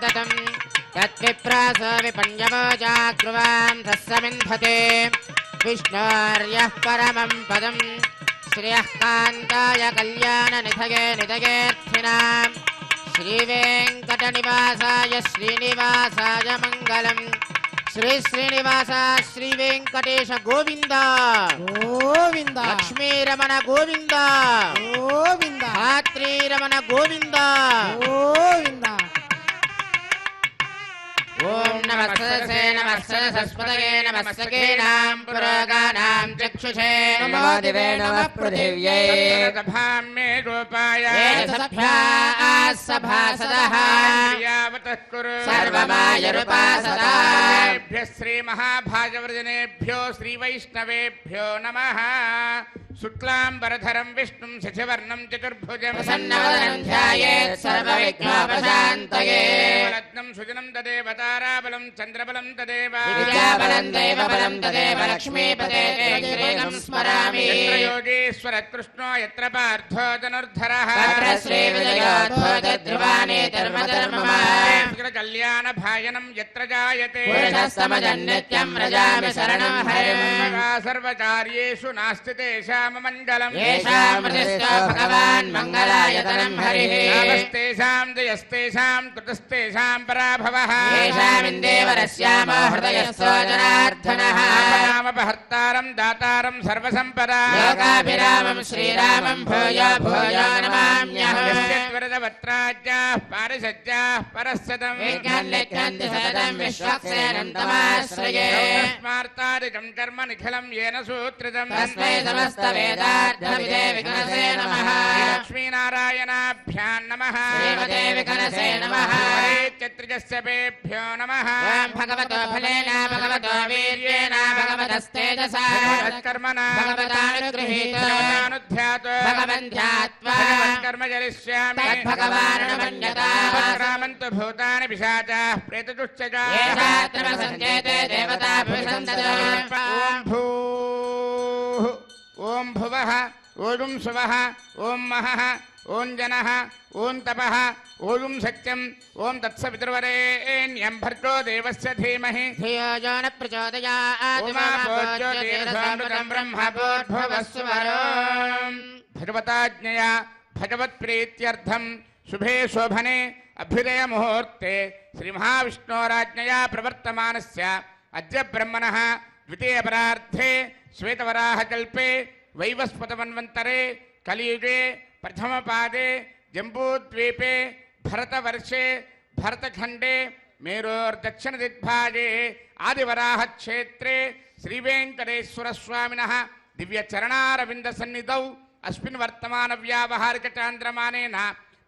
ततं तद्विप्रास विपण्यवोजाग्रुवां तस्समिन्धते विष्णोर्यः परमं पदं श्रियः कान्ताय कल्याणनिधये निधयेऽर्थिनां श्रीवेङ्कटनिवासाय श्रीनिवासाय मङ्गलम् श्री श्रीनिवास श्री वेंकटेश गोविंद गोविंद लक्ष्मी रमण गोविंद गोविंद धात्री रमण गोविंद गोविंद ओम नमस्ते नमस्ते सरस्वतये नमस्ते नाम पुरोगानां चक्षुषे नमो दिवे नमः पृथिव्यै सभां मे गोपाय सभ्या सभासदः यावतः कुरु सर्वमायरूपासदाभ्यः श्री महाभागवतजनेभ्यो श्री वैष्णवेभ्यो नमः शुक्लांबरधरं विष्णुं शशिवर्णं चतुर्भुजं प्रसन्नवदनं ध्यायेत् सर्वविघ्नोपशान्तये रत्नं सुजनं तदेव ताराबलं चन्द्रबलं तदेव विद्याबलं दैवबलं तदेव लक्ष्मीपते ग्रेगं स्मरामि यत्र योगेश्वर कृष्णो यत्र पार्थो धनुर्धरः तत्र श्रीविजयोद्भूतध्रुवाने धर्मधर्ममाय कल्याणभाजनं यत्र जायते पुरुषस्तमजन्नित्यं व्रजामि शरणं हरिं सर्वकार्येषु नास्ति तेषां मङ्गलम् येषामृतिस्तो भगवान् मङ्गलायतनं हरिः नमस्तेषां जयस्तेषां कृतस्तेषां पराभवः येषामिन्देवरस्यामो हृदयस्थो जनार्दनः नामपहर्तारं दातारं सर्वसम्पदा लोकाभिरामं श्रीरामं भूयो भूयो नमाम्यहम् यस्यद्वरदवत्राज्ञाः पारिषज्याः परस्सदं विज्ञान्यज्ञन्ति सततं विश्वक्सेनं तमाश्रये स्मार्तादिकं कर्म निखिलं येन सूत्रितं तस्मै समस्तवेदार्थविदे विघ्नसे नमः लक्ष्मीनारायणाभ्यां नमः श्रीमते विघ्नसे नमः चत्रिजस्यपेभ्यो नमः भगवतो फलेन भगवतो वीर्येण भगवतस्तेजसा कर्मणा भगवतानुगृहीतोऽनुध्यातो भगवन् ध्यात्वा कर्म करिष्यामि तद्भगवान् रामन्तु भूतानि पिशाचाः प्रेतदुश्चजा येषात्र सञ्चेते देवताभ्यसन्दतो ॐ भूः ॐ भुवः ॐ सुवः ॐ महः ॐ जनः ॐ तपः ॐ सत्यम् ॐ तत्सवितुर्वरेण्यं भर्गो देवस्य धीमहि धियो यो न प्रचोदयात् उमाभूज्योतिरसामृतं ब्रह्मभूर्भुवस्सुवरो भगवताज्ञया भगवत्प्रीत्यर्थं शुभे शोभने अभ्युदय मुहूर्ते श्रीमहाविष्णोराज्ञया प्रवर्तमानस्य अद्य ब्रह्मणः द्वितीयपरार्धे श्वेतवराहकल्पे वैवस्वतमन्वन्तरे कलियुगे प्रथमपादे जम्बूद्वीपे भरतवर्षे भरतखण्डे मेरोर्दक्षिणदिग्भागे आदिवराहक्षेत्रे श्रीवेङ्कटेश्वरस्वामिनः दिव्यचरणारविन्दसन्निधौ अस्मिन् वर्तमानव्यावहारिकचान्द्रमानेन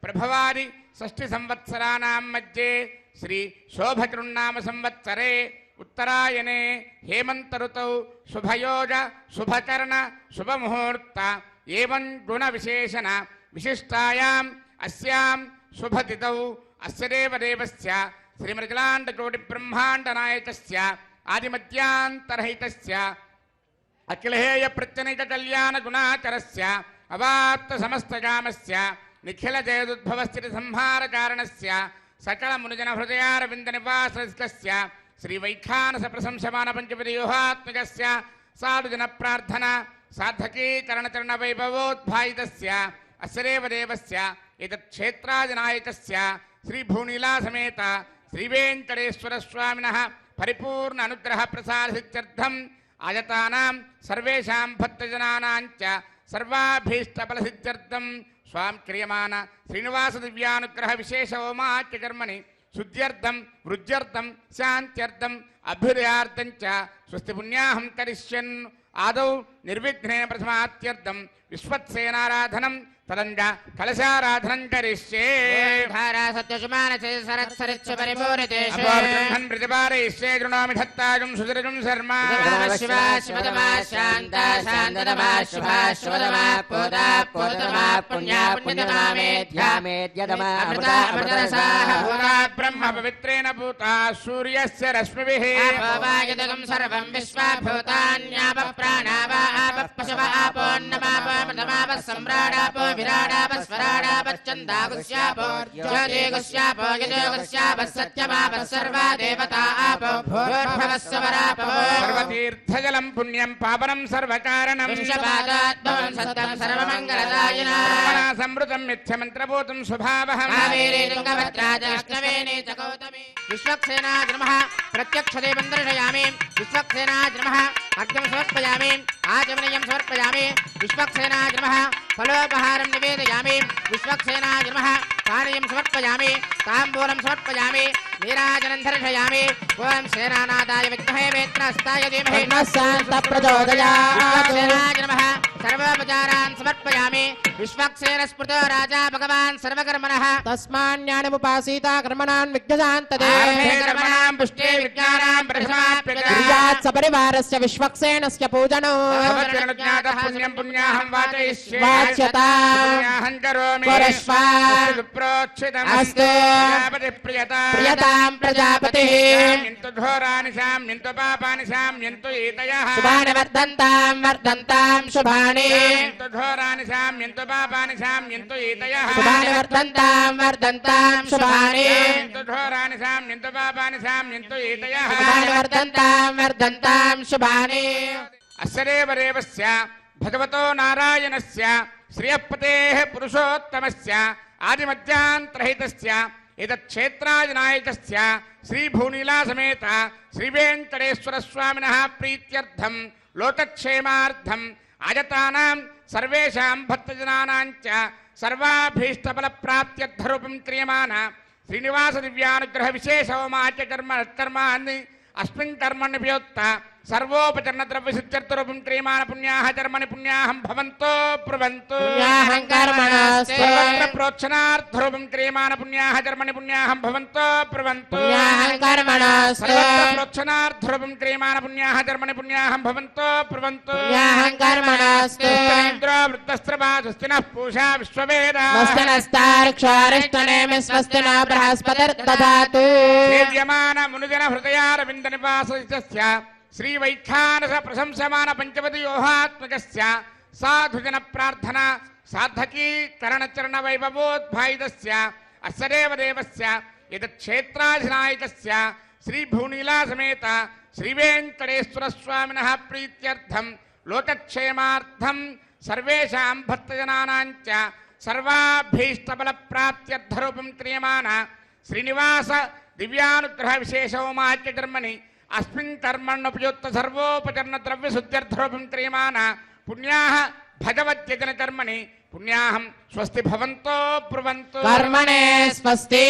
प्रभवादि षष्ठिसंवत्सराणां मध्ये श्री शोभकृन्नाम संवत्सरे उत्तरायणे हेमंत ऋतौ शुभयोग शुभकर्ण शुभमुहूर्त एवं गुण विशेषण विशिष्टायां अस्यां शुभतिथौ अस्य देवदेवस्य श्रीमृगलाण्डकोटि ब्रह्माण्डनायकस्य आदिमध्यान्तरहितस्य अखिलहेय प्रत्यनिक कल्याण गुणाचरस्य अवाप्त समस्तकामस्य निखिल जयदुद्भवस्थिति संहार कारणस्य सकल मुनिजन हृदयारविंद निवासस्य श्री वैखानस प्रशंसमान पंचपदव्यूहात्मकस्य साधुजन प्रार्थना साधकीकरण चरण वैभवोद्भायितस्य अस्य देवदेवस्य एतत् क्षेत्रादिनायकस्य श्री भूनीला समेत श्री वेंकटेश्वर स्वामिनः परिपूर्ण अनुग्रह प्रसाद सिद्ध्यर्थम आयतानां सर्वेषां भक्तजनानां च सर्वाभीष्टफल सिद्ध्यर्थम स्वाम क्रियमाण श्रीनिवास दिव्यानुग्रह विशेष होमाख्य कर्मणि शुद्ध्यर्थम वृद्ध्यर्थम शांत्यर्थम अभ्युदयार्थं च स्वस्ति पुण्याहं करिष्यन् आदौ निर्विघ्नेन प्रथमात्यर्थम विश्वत्सेनाराधनं तदंग कलशाराधनं करिष्ये धारा सत्यशुमानसे सरत्सरिच्छ परिपूरितेषु अपोर्ब्रह्मन् प्रतिपादयिष्ये गृणोमि धत्ताजं सुदृजं शर्मा शिवा शिवतमा शान्ता शान्ततमा शुभा शुभतमा पोता पोततमा पुण्या पुण्यतमा मेध्या मेध्यतमा अमृता अमृतरसाः भूता ब्रह्म पवित्रेण भूता सूर्यस्य रश्मिभिः आपोवायुधकं सर्वं विश्वभूतान्यापः प्राणावा आपः पशव आपोन्नमापो मृतमापः सम्राडापो विराडापः स्वराडापश्चन्दागुस्यापो ज्योतिगुस्यापो यजोगुस्यापः सत्यमापः सर्वा देवता आपो भूर्भुवः स्वरापो सर्वतीर्थजलं पुण्यं पावनं सर्वकारणं विश्वपादात्मं सत्यं सर्वमङ्गलदायिनः ब्रह्मणा संवृतं मिथ्यमन्त्रभूतं स्वभावहं कावेरी तुङ्गभद्राजलक्ष्मी च गौतमी विश्वक्सेनाय नमः प्रत्यक्षदेवं दर्शयामि विश्वक्सेनाय नमः अर्घ्यं समर्पयामि आचमनीयं समर्पयामि विश्वक्सेनाय नमः फलोपहारं निवेदयामि विश्वक्सेनाय नमः पानीयं समर्पयामि ताम्बूलं समर्पयामि नीराजनं दर्शयामि ओं सेनानादाय विद्महे वेत्रहस्ताय धीमहि प्रचोदयात् विश्वक्सेनाय नमः सर्वोपचारान् समर्पयामि विश्वक्सेन स्मृतो राजा भगवान् सर्वकर्मणः तस्मान्यानमुपासीता कर्मणान् विघ्नशान्तते कर्मणां पुष्टे विज्ञानां प्रथमाप्यता क्रियात् सपरिवारस्य विश्वक्सेनस्य पूजनो भवत्यनुज्ञातः पुण्यं पुण्याहं वाचयिष्ये वाच्यता पुण्याहं करोमि परश्वा विप्रोक्षितम् अस्तु प्रियता प्रियतां प्रजापतिः शाम्यन्तु घोराणि शाम्यन्तु पापानि शाम्यन्तु एतयः शुभानि वर्धन्तां शुभानि शाम्यन्तु घोराणि शाम्यन्तु पापानि शाम्यन्तु एतयः शुभानि वर्धन्तां शुभानि शाम्यन्तु घोराणि शाम्यन्तु पापानि शाम्यन्तु एतयः शुभानि वर्धन्तां शुभानि अस्य देवदेवस्य भगवतो नारायणस्य श्रियःपतेः पुरुषोत्तमस्य आदिमध्यान्तरहितस्य एतच्छेत्राजनायकस्य श्रीभूनीलासमेत श्रीवेङ्कटेश्वरस्वामिनः प्रीत्यर्थं लोकक्षेमार्थम् आयतानां सर्वेषां भक्तजनानां च सर्वाभीष्टफलप्राप्त्यर्थरूपं क्रियमाण श्रीनिवासदिव्यानुग्रहविशेषहोमाच्यकर्माणि अस्मिन् कर्मण्यपयोक्त सर्वोपचरणद्रव्यसिद्ध्यर्थरूपं क्रियमाण पुण्याः कर्मणि पुण्याहं भवन्तो ब्रुवन्तु पुण्याहं कर्मणस्तु सर्वत्र प्रोक्षणार्थरूपं क्रियमाण पुण्याः कर्मणि पुण्याहं भवन्तो ब्रुवन्तु पुण्याहं कर्मणस्तु सर्वत्र प्रोक्षणार्थरूपं क्रियमाण पुण्याः कर्मणि पुण्याहं भवन्तो ब्रुवन्तु पुण्याहं कर्मणस्तु इन्द्रो वृत्तस्त्रवा स्वस्तिनः पूषा विश्ववेदा स्वस्तिनस्तार्क्ष्वारिष्टनेमि स्वस्ति न बृहस्पतिर्दधातु सेव्यमान मुनिजन हृदयारविन्द निवासस्य श्रीवैखानस प्रशंसमान पंचवदयोहात्मकस्य साधुजन प्रार्थना साधकी करणचरण वैभवोद्भायितस्य अस्य देवदेवस्य एतच्छेत्राधिनायकस्य श्रीभूनीलासमेत श्रीवेङ्कटेश्वरस्वामिनः प्रीत्यर्थं लोकक्षेमार्थं सर्वेषां भक्तजनानां च सर्वाभीष्टफलप्राप्त्यर्थरूपं क्रियमाण श्रीनिवास दिव्यानुग्रहविशेषहोमाच्यकर्मणि अस्मिन् कर्मण्युपयुक्त सर्वोपचरणद्रव्यशुद्ध्यर्थरूपं क्रियमाण पुण्याः भगवद्यजनकर्मणि पुण्याहं स्वस्ति भवन्तो ब्रुवन्तु कर्मणे स्वस्ति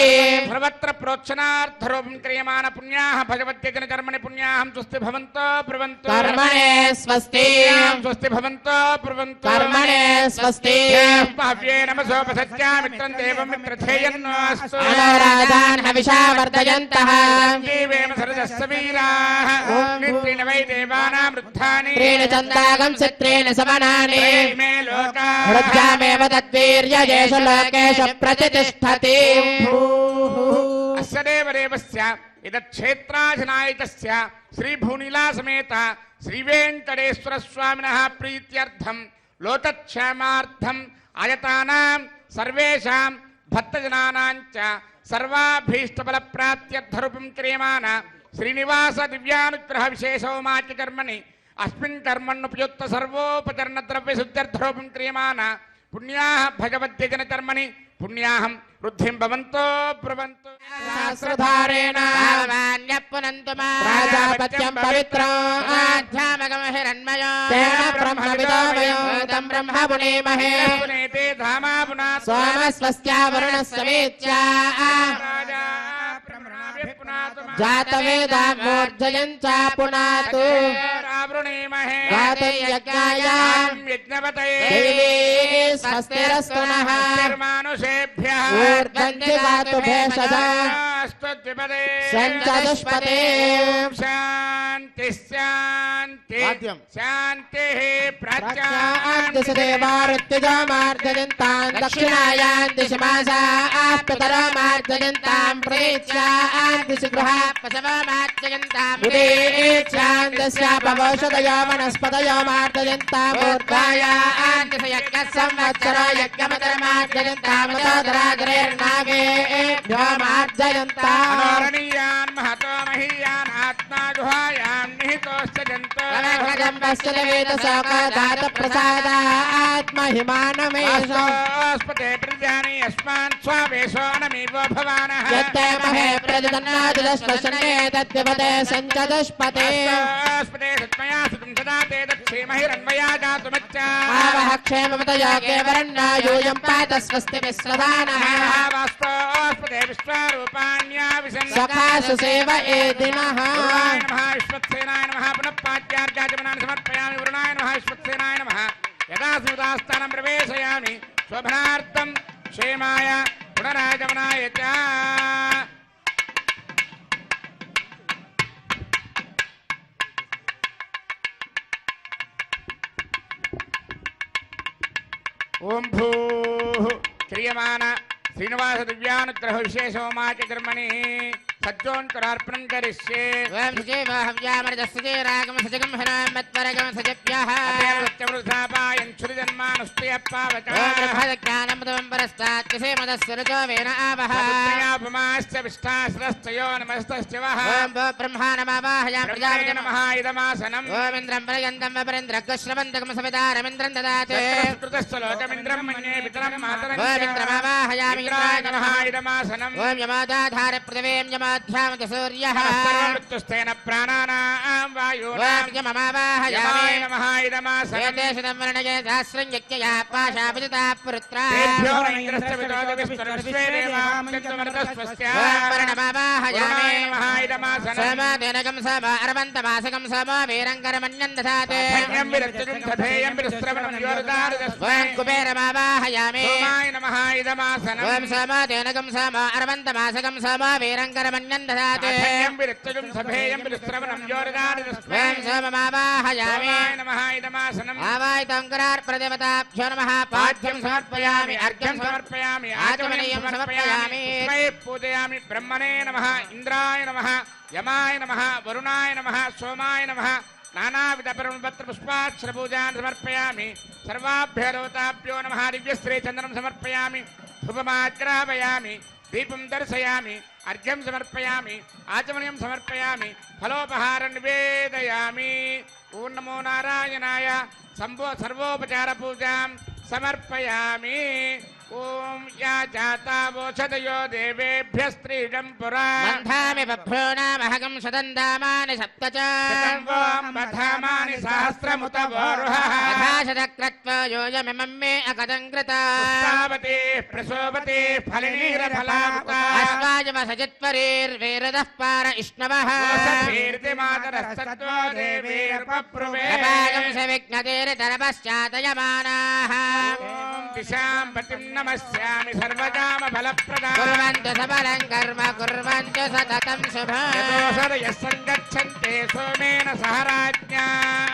सर्वत्र प्रोक्षणार्थरूपं क्रियमाण पुण्याः भगवद्यजनकर्मणि पुण्याहं स्वस्ति भवन्तो ब्रुवन्तु कर्मणे स्वस्ति स्वस्ति भवन्तो ब्रुवन्तु कर्मणे स्वस्ति भाव्ये नमसोपसत्या मित्रं देवं मित्रथेयन्नोऽस्तु मनोराधान् हविषा वर्धयन्तः जीवेम सरदस्य वीराः नित्रेण वै देवानां वृद्धानि त्रीणि चन्दागं चित्रेण समनानि मे लोकाः हृद्यामेव तद्वीर्यजेषु लोकेषु प्रतिष्ठति अस्य देवदेवस्य एतच्छेत्राधिनायकस्य श्रीभूनीलासमेत श्रीवेङ्कटेश्वरस्वामिनः प्रीत्यर्थं लोकक्षेमार्थम् आयतानां सर्वेषां भक्तजनानां च सर्वाभीष्टफलप्राप्त्यर्थरूपं क्रियमाण श्रीनिवास दिव्यानुग्रहविशेषहोमाच्यकर्मणि अस्मिन् कर्मण्युपयुक्त सर्वोपचरणद्रव्यशुद्ध्यर्थरूपं क्रियमाण पुण्याः भगवद्यजनकर्मणि पुण्याहं वृद्धिं भवन्तो ब्रुवन्तु सहस्रधारेण भगवान्यः प्राजापत्यं पवित्रं आध्यात्मकं हिरण्मयो तेन ब्रह्मविदो वयं तं ब्रह्म पुनेमहे पुनेते धामा पुनः सोमस्वस्त्या वरुणस्समेत्या राजा ब्रह्मणाभिः पुनातु जातवेदा मूर्धयं च पुनातु रावृणीमहे गातयज्ञाय यज्ञपतये देवी स्वस्तिरस्तु नः निर्मानुषेभ्यः ऊर्ध्वं दिवातु भेषज स्तुतिपदे सञ्चतुष्पदे शान्ति शान्ति वाद्यं। शान्तिः प्रत्यादेवारुत्यजामार्जयन्तां दक्षिणायां दिशमासाप्ततरमार्जयन्तां प्रतीच्यां दिशगृहा पशवमार्जयन्तां उदीच्यां दस्यापवौषधयो वनस्पतयो मार्जयन्तां ऊर्ध्वायां संवत्सरो यज्ञमतरमार्जयन्तां मार्जयन्ताम् अनोरणीयान् महतो महीयान् आत्मा गुहायां निहितोऽस्य जन्तो आत्महिमानमेस्पते प्रजानि यस्मान् स्वावेशो नमीवो भवानः महे प्रजदन्नादिदस्पशने तद्विपदे सञ्चदुष्पते स्पते सत्मया सुतं सदा ते दक्षेमहिरन्वया जातुमच्चा क्षेमतया केवरण्णायूयं पात स्वस्ति विश्वदानः वास्तोस्पते विश्वारूपाण्या विशन् सखासु सेव एदिनः नमः विश्वक्सेनाय नमः पुनः पाद्यार्घ्याचमनानि समर्पयामि वरुणाय नमः विश्वक्सेनाय नमः यदा सुदास्थानं प्रवेशयामि शोभनार्थं क्षेमाय पुनरागमनाय च ओम भूः क्रियमाण श्रीनिवास दिव्यानुग्रह विशेष होमाच कर्मणि सज्जोन्तरार्पणं करिष्ये वयं सुजेव हव्यामृतस्सुजेरागम सजगं हरामत्वरगम सजप्यः सत्यवृथापायन् क्षुरिजन्मानुष्टयप्पावचः ब्रह्मज्ञानमृतं परस्तात् मदस्सुरजो वेन आवः पुण्यापमाश्च विष्ठाश्रस्तयो नमस्तश्च वः ओम ब्रह्मा नमावाहयामि प्रजापते नमः इदमासनम् ओम इंद्रं पर्यन्तं वपरेन्द्रग्श्रवन्तकं सवितारमिन्द्रं ददाते कृतश्च लोकमिन्द्रं मन्ये पितरं मातरं ओम इंद्रमावाहयामि इन्द्राय नमः इदमासनम् ओम यमादाधार पृथिवीं यमाध्यामत सूर्यः सर्वमृत्युस्तेन प्राणानां वायुनां ओम यममावाहयामि नमः इदमासनम् एतेषु वर्णये सहस्रं यज्ञया पाशापिता पुत्रा तेभ्यो न इन्द्रस्य विदोदविस्तरविश्वे देवामृतमृतस्वस्य ओम वर्णमावाहयामि नमः इदमासनम् समादेनकं समा अरवन्तमासकं समा वीरङ्करमण्यं दधाते धन्यं विरक्तजं सधेयं विरस्त्रवणं योरदारदस्मै ओम कुबेरमावाहयामि सोमाय नमः इदमासनम् ओम समादेनकं समा अरवन्तमासकं समा वीरङ्करमण्यं दधाते धन्यं विरक्तजं सधेयं विरस्त्रवणं योरदारदस्मै ओम सोममावाहयामि सोमाय नमः इदमासनम् आवाहितङ्करार्प्रदेवताभ्यो नमः पाद्यं समर्पयामि अर्घ्यं समर्पयामि आचमनीयं समर्पयामि तस्मै पूजयामि ब्रह्मणे नमः इंद्राय नमः यमाय नमः वरुणाय नमः सोमाय नमः नानाविधपरमपत्रपुष्पाक्षरपूजान् समर्पयामि सर्वाभ्यो देवताभ्यो नमः दिव्यश्रीचन्दनं समर्पयामि धूपमाग्रापयामि दीपं दर्शयामि अर्घ्यं समर्पयामि आचमनीयं समर्पयामि फलोपहारं निवेदयामि ओं नमो नारायणाय सर्वोपचारपूजां समर्पयामि ओं या जातावोषधयो देवेभ्यस्त्रीडं पुरा मन्धामि बभ्रूणामहगं सदन्दामानि सप्त च बधामानि सहस्रमुत वोरुहः यथाशतक्रत्वा योजमिमं मे अकदङ्कृता पुष्पावती प्रसोपती फलिनीरफलामुता अस्माजमसजित्वरीर्वेरदः पार इष्णवः कीर्तिमातरस्तत्त्वो देवीर्पप्रुवे अपागं सविघ्नतेरितरपश्चातयमानाः दिशां पतिं नमस्यामि सर्वकामफलप्रदां कुर्वन्तु सबलं कर्म कुर्वन्तु सततं शुभम् यतोऽसरयः सङ्गच्छन्ते सोमेन सह राज्ञा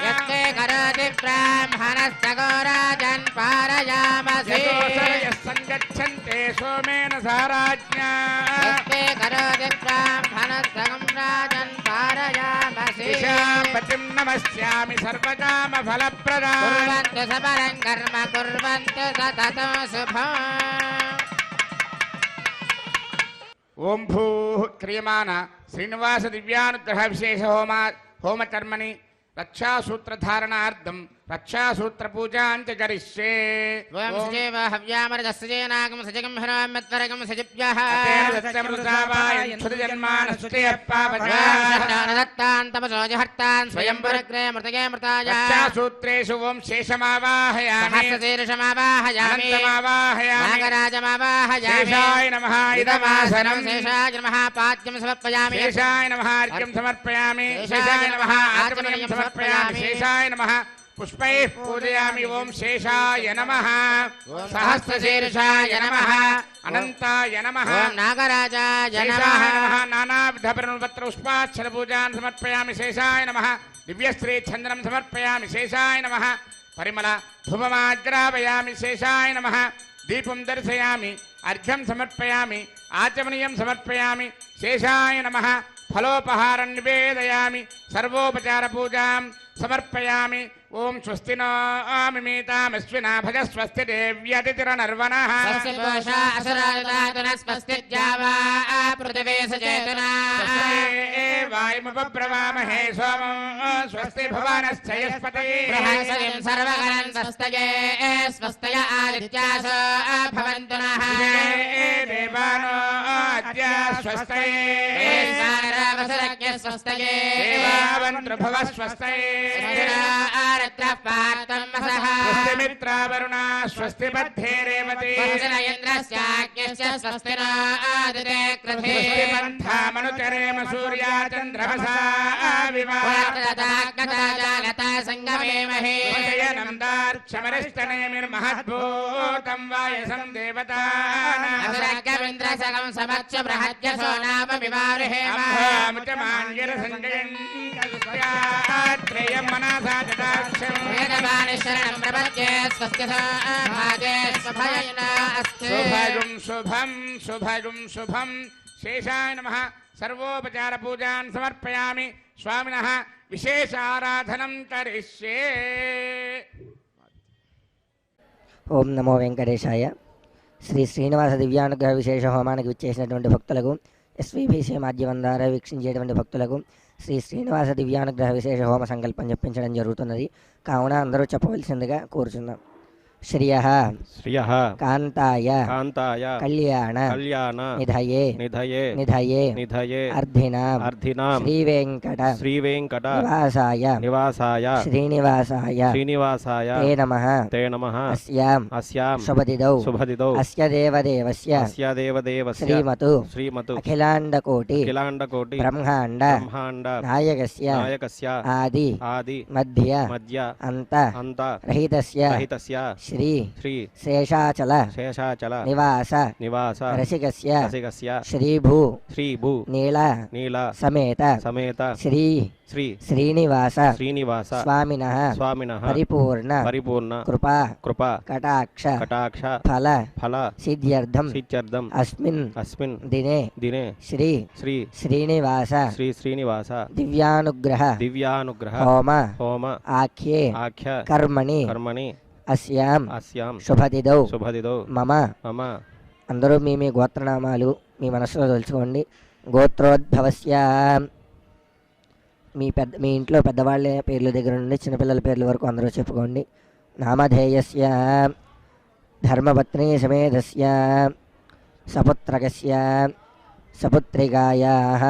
यत्ते करोति ब्राह्मणस्तगोराजन् पारयामसि यतोऽसरयः सङ्गच्छन्ते सोमेन सह राज्ञा यत्ते करोति ब्राह्मणस्तगं राजन् पारयामसि दिशां पतिं नमस्यामि सर्वकामफलप्रदां कुर्वन्तु सबलं कर्म कुर्वन्तु सततं शुभम् ओं भूः क्रियमाण श्रीनिवास दिव्यानुग्रह विशेष होमकर्मणि रक्षासूत्रधारणार्थं रक्षासूत्रपूजां च करिष्ये वयं सजेव हव्यामृतस्सजेनागं सजगं हरामत्वरगं सजिभ्यः दत्तान् तपसोजहर्तान् स्वयं पुरग्रे मृतगे मृताय रक्षासूत्रेषु ओं शेषमावाहयामि सहस्रशीर्षमावाहयामि नागराजमावाहयामि शेषाय नमः इदमासनं शेषाय नमः पाद्यं समर्पयामि शेषाय नमः अर्घ्यं समर्पयामि शेषाय नमः आचमनीयं समर्पयामि शेषाय नमः पुष्पैः पूजयामि ओम शेषाय नमः सहस्रशीर्षाय नमः अनंताय नमः ओम नागराजाय शेषाय नमः नमः नानाविधपरिणुपत्र पुष्पाक्षर पूजान् समर्पयामि शेषाय नमः दिव्यश्री चंदनं समर्पयामि शेषाय नमः परिमल धूपमाग्रापयामि शेषाय नमः दीपं दर्शयामि अर्घ्यं समर्पयामि आचमनीयं समर्पयामि शेषाय नमः फलोपहारं निवेदयामि सर्वोपचार पूजां समर्पयामि ओम स्वस्ति नो मिमीतामश्विना भज स्वस्ति देव्यतिथिरनर्वणः स्वस्ति पूषा असुरादुना स्वस्ति द्यावा पृथिवी सचेतना वायुमुपब्रवामहे सोमं स्वस्ति भुवनश्चयस्पतिः बृहस्पतिं सर्वगणं स्वस्तये स्वस्तय आदित्यासो भवन्तु नः देवानो अद्य स्वस्तये वसुरज्ञ स्वस्तये देवावन्त्रभुवः स्वस्तये आरत्रः पार्थं वसः स्वस्ति मित्रावरुणा स्वस्ति मध्ये रेवती वसुर इन्द्रस्याज्ञश्च स्वस्ति नो आदिते कृते स्वस्ति पन्थामनुचरेम सूर्या चन्द्रमसा गता जागता सङ्गमेमहे विवाहमर्क्षमरिष्टनेमिर्महद्भूतं वायसं देवतानाम् असुरज्ञमिन्द्रसगं समच्च बृहद्यसो नाम विवारुहेम त्रयं मनसा जटाक्षं वेदवाणी शरणं प्रपद्ये स्वस्य भागे स्वभयेन अस्ति शुभगुं शुभं शुभगुं शुभं शेषाय नमः सर्वोपचार पूजान् समर्पयामि स्वामिनः विशेष आराधनं करिष्ये ఓం నమో వెంకటేశాయ. శ్రీ శ్రీనివాస దివ్యానుగ్రహ విశేష హోమానికి విచ్చేసినటువంటి భక్తులకు, ఎస్వీబీసీ మాధ్యమం ద్వారా వీక్షించేటువంటి భక్తులకు శ్రీ శ్రీనివాస దివ్యానుగ్రహ విశేష హోమ సంకల్పం చెప్పించడం జరుగుతున్నది. కావున అందరూ చెప్పవలసిందిగా కోరుచున్నాం. శ్రియః శ్రియః కాంతాయ కాంతాయ కళ్యాణ కళ్యాణ నిధయే నిధయే నిధయే నిధయే అర్ధినాం అర్ధినాం శ్రీవేంకట శ్రీవేంకట నివాసాయ నివాసాయ శ్రీనివాసాయ శ్రీనివాసాయ తే నమః తే నమః అస్యాం అస్యాం శుభదిదౌ శుభదిదౌ అస్య దేవదేవస్య అస్య దేవదేవస్య శ్రీమతు శ్రీమతు అఖిలాండకోటి అఖిలాండకోటి బ్రహ్మాండ బ్రహ్మాండ నాయకస్య నాయకస్య ఆది ఆది మధ్య మధ్య అంత అంత రహితస్య రహితస్య శ్రీ శ్రీ శేషాచల శేషాచల నివాస నివాస రసికస్య రసికస్య శ్రీభూ శ్రీభూ నీల నీల సమేత సమేత శ్రీ శ్రీ శ్రీనివాస శ్రీనివాస స్వామినః స్వామినః పరిపూర్ణ పరిపూర్ణ కృపా కృపా కటాక్ష కటాక్ష ఫల ఫల సిద్ధ్యర్థం సిత్యర్థం అస్మిన్ అస్మిన్ దినే దినే శ్రీ శ్రీ శ్రీనివాస శ్రీ శ్రీనివాస దివ్యానుగ్రహ దివ్యానుగ్రహ హోమ హోమ ఆఖ్యే ఆఖ్య కర్మణి కర్మణి అస్యాం అస్యాం శుభదిదౌ శుభదిదో మమ మమ అందరూ మీ గోత్రనామాలు మీ మనసులో తెలుసుకోండి. గోత్రోద్భవస్య మీ ఇంట్లో పెద్దవాళ్ళ పేర్ల దగ్గర నుండి చిన్నపిల్లల పేర్ల వరకు అందరూ చెప్పుకోండి. నామధేయస్య ధర్మపత్ని సమేధస్య సపుత్రకస్య సపుత్రికాయాః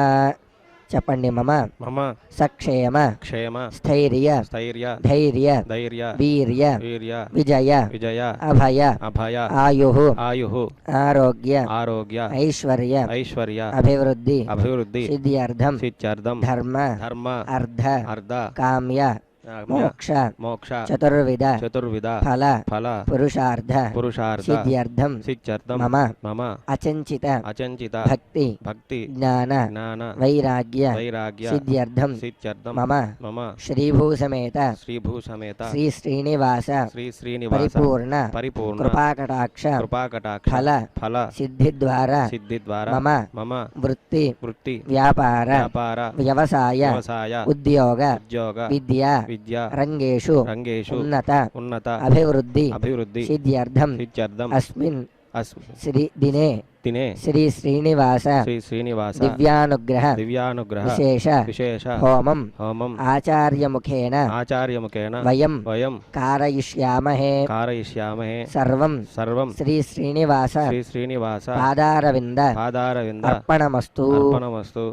చెప్పండి. మమ మమ సక్షేమ క్షేమ స్థైర్య స్థైర్య ధైర్య ధైర్య వీర్య వీర్య విజయ విజయ అభయ అభయ ఆయు ఆయు ఆరోగ్య ఆరోగ్య ఐశ్వర్య ఐశ్వర్య అభివృద్ధి అభివృద్ధి సిద్ధ్యర్థం సిత్యర్థం ధర్మ ధర్మ అర్ధ అర్ధ కామ్య మోక్ష మోక్ష చతుర్విధ చతుర్విధ ఫల ఫల పురుషార్థ పురుషార్థ సిద్ధ్యర్థం సిత్యర్థం మమ మమ అచంచిత అచంచిత భక్తి భక్తి జ్ఞాన జ్ఞాన వైరాగ్య వైరాగ్య సిద్ధ్యర్థం సిత్యర్థం మమ మమ శ్రీభూసమేత శ్రీభూసమేత శ్రీ శ్రీనివాస శ్రీ శ్రీనివాస పరిపూర్ణ పరిపూర్ణ కృపాకటాక్ష కృపాకటాక్ష ఫల ఫల సిద్ధి ద్వారా సిద్ధి ద్వారా మమ మమ వృత్తి వృత్తి వ్యాపార వ్యాపార వ్యవసాయ వ్యవసాయ ఉద్యోగ ఉద్యోగ విద్య విద్య రంగేషు రంగేషు ఉన్నత ఉన్నత అభివృద్ధి అభివృద్ధి సిద్ధ్యర్థం సిత్యర్థం అస్మిన్ శ్రీ దినే దినే శ్రీ శ్రీనివాస శ్రీ శ్రీనివాస దివ్యానుగ్రహ దివ్యానుగ్రహ విశేష విశేష హోమం హోమం ఆచార్యముఖేన ఆచార్యముఖేన వయం వయం కారయిష్యామహే కారయిష్యామహే సర్వం సర్వం శ్రీ శ్రీనివాస శ్రీ శ్రీనివాస పాదారవింద పాదారవింద అర్పణమస్తు. అర్పణమస్తు.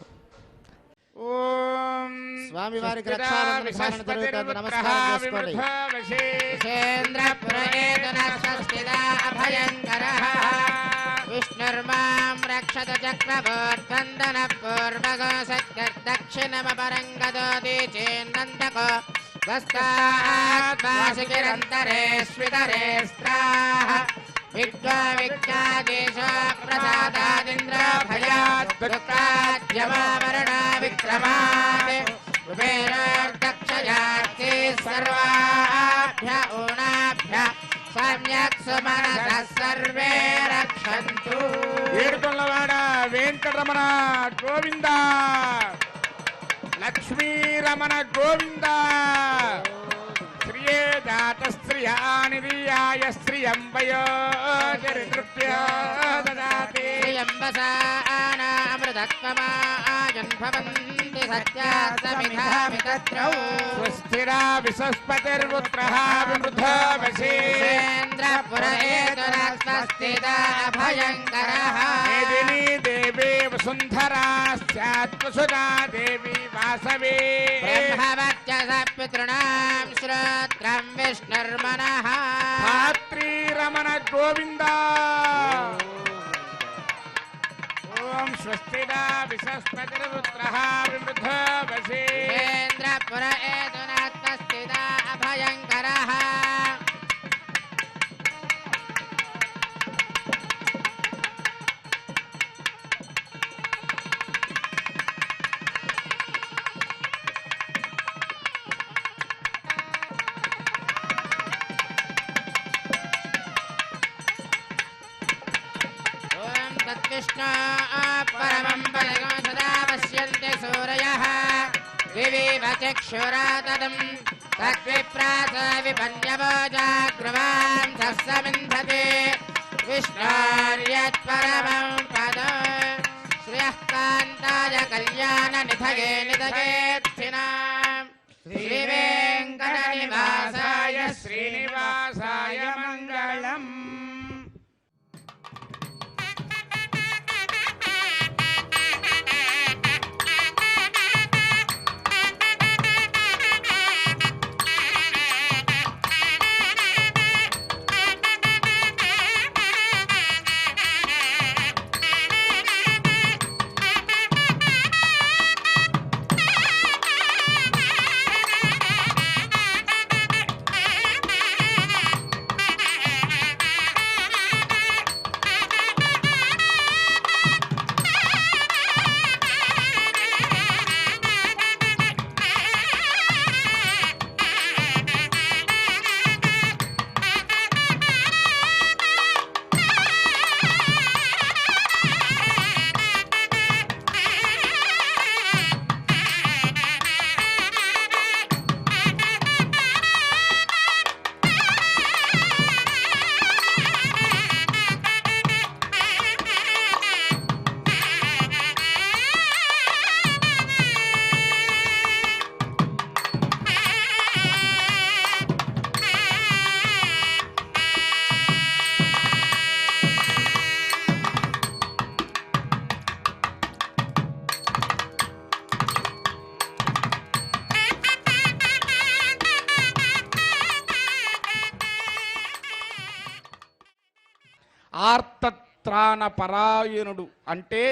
ఓం స్వామివారికి రక్షాబంధన ధారణ జరుగుతుంది. నమస్కారం చేసుకోండి. విష్ణుర్మాం రక్షత చక్రవర్తందన పూర్వగో సత్యర్దక్షిణమపరంగదో దీచేన్నందకో स्वस्तात्माशिखिरन्तरे स्वितरे स्त्राः विद्वा विज्ञादेश प्रसादादिन्द्र भयात् दुःखाद्यमामरणा विक्रमात् कुबेरोर्दक्षयार्थे सर्वाभ्य ऊणाभ्य सम्यक् सुमनसः सर्वे रक्षन्तु ఏడుకొండలవాడ వెంకటరమణ గోవింద లక్ష్మీరమణ గోవింద శ్రియే జాత శ్రియానిర్యాయ శ్రియంబయోదృప్య దదాతి శ్రియంబసానామృతత్వమాజన్భవంతి సత్యాస్తమిధామితత్రౌ స్వస్తిరా విశస్పతిర్పుత్రః విమృధో వశేంద్రపుర ఏతురస్వస్తిదా అభయంకరః మేదినీ దేవీ వసుంధరా స్యాత్వసుదా దేవి వాసవే బ్రహ్మవత్యస పితॄణాం శ్రోత్రం విష్ణుర్మనః ధాత్రీరమణ గోవింద ఓం స్వస్తిదా విశస్పతిర్పుత్రః విమృధో ఇంద్రపుర ఏతురస్వస్తిదా అభయంకరః तद्विष्णु परमं पदगं सदा पश्यन्ति सूरयः विविव चक्षुरातदं तद्विप्रास विपन्यवो जाग्रवां सस्समिन्धते विष्णोर्यत्परमं पदं श्रियः कान्ताय कल्याणनिधये निधयेत्थिनां श्रीवेङ्कटनिवासाय శ్రీనివాసాయ మంగళం. ఆర్తత్రాణ పరాయణుడు అంటే